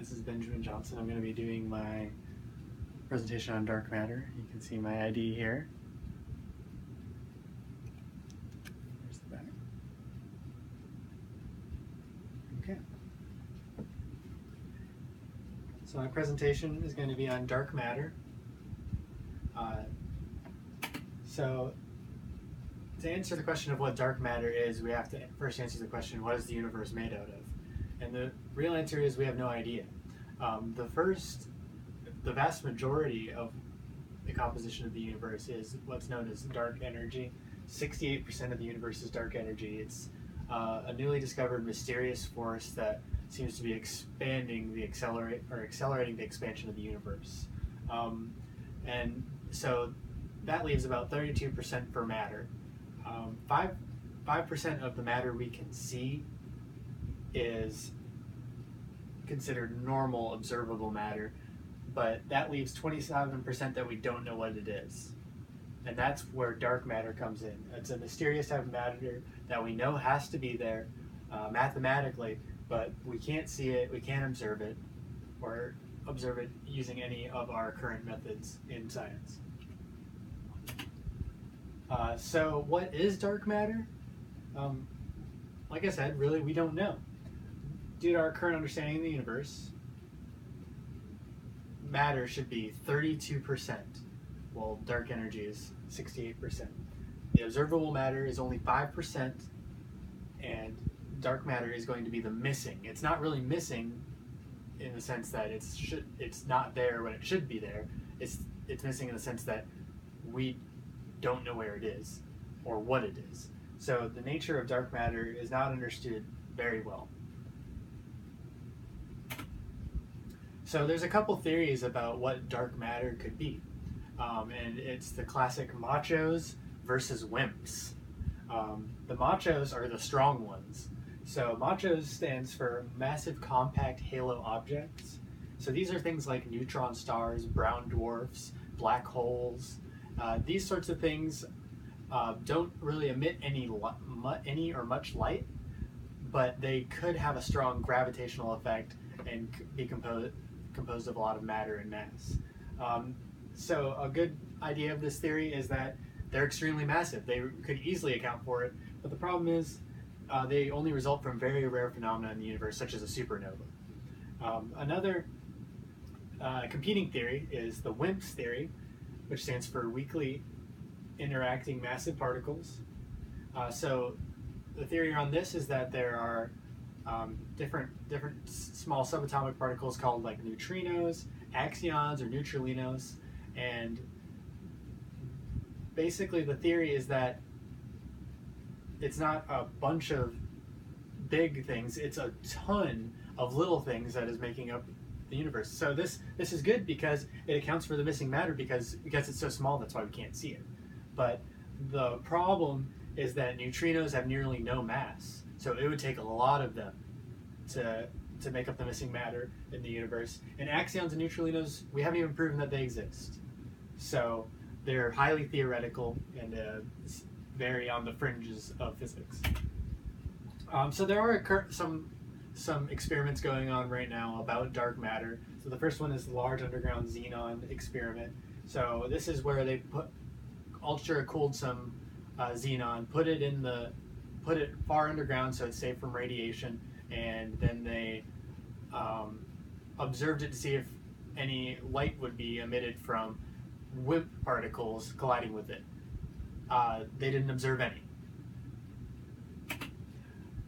This is Benjamin Johnson. I'm going to be doing my presentation on dark matter. You can see my ID here. There's the back. Okay. So my presentation is going to be on dark matter. So to answer the question of what dark matter is, we have to first answer the question, what is the universe made out of? And the real answer is we have no idea. The vast majority of the composition of the universe is what's known as dark energy. 68% of the universe is dark energy. It's a newly discovered mysterious force that seems to be accelerating the expansion of the universe. And so that leaves about 32% for matter. 5% of the matter we can see is considered normal observable matter, but that leaves 27% that we don't know what it is. And that's where dark matter comes in. It's a mysterious type of matter that we know has to be there mathematically, but we can't see it, we can't observe it, or observe it using any of our current methods in science. So what is dark matter? Like I said, really we don't know. Due to our current understanding of the universe, matter should be 32%, while dark energy is 68%. The observable matter is only 5%, and dark matter is going to be the missing. It's not really missing in the sense that it's not there when it should be there. It's missing in the sense that we don't know where it is or what it is. So the nature of dark matter is not understood very well. So there's a couple theories about what dark matter could be. And it's the classic machos versus wimps. The machos are the strong ones. So machos stands for massive compact halo objects. So these are things like neutron stars, brown dwarfs, black holes. These sorts of things don't really emit any or much light, but they could have a strong gravitational effect and be composed of a lot of matter and mass. So a good idea of this theory is that they're extremely massive. They could easily account for it, but the problem is they only result from very rare phenomena in the universe, such as a supernova. Another competing theory is the WIMPs theory, which stands for weakly interacting massive particles. So the theory on this is that there are different small subatomic particles called like neutrinos, axions, or neutralinos, and basically the theory is that it's not a bunch of big things, it's a ton of little things that is making up the universe. So this is good because it accounts for the missing matter because it's so small, that's why we can't see it. But the problem is that neutrinos have nearly no mass, so it would take a lot of them to make up the missing matter in the universe. And axions and neutralinos, we haven't even proven that they exist. So they're highly theoretical and very on the fringes of physics. So there are some experiments going on right now about dark matter. So the first one is the Large Underground Xenon experiment. So this is where they ultra cooled some xenon, put it far underground so it's safe from radiation, and then they observed it to see if any light would be emitted from WIMP particles colliding with it. They didn't observe any.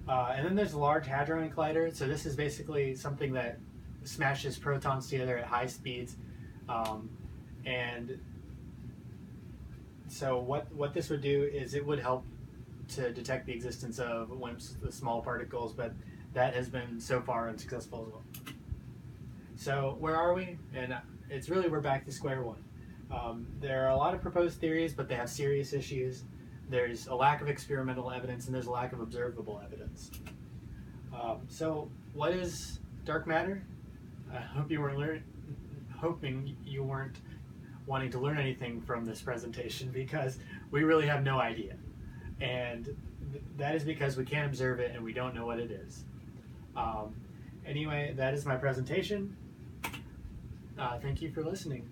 And then there's the Large Hadron Collider. So this is basically something that smashes protons together at high speeds. And so what this would do is it would help to detect the existence of WIMPs, the small particles, but that has been so far unsuccessful as well. So where are we? And it's really, we're back to square one. There are a lot of proposed theories, but they have serious issues. There's a lack of experimental evidence, and there's a lack of observable evidence. So what is dark matter? I hope you weren't hoping you weren't wanting to learn anything from this presentation, because we really have no idea. And that is because we can't observe it and we don't know what it is. Anyway, that is my presentation. Thank you for listening.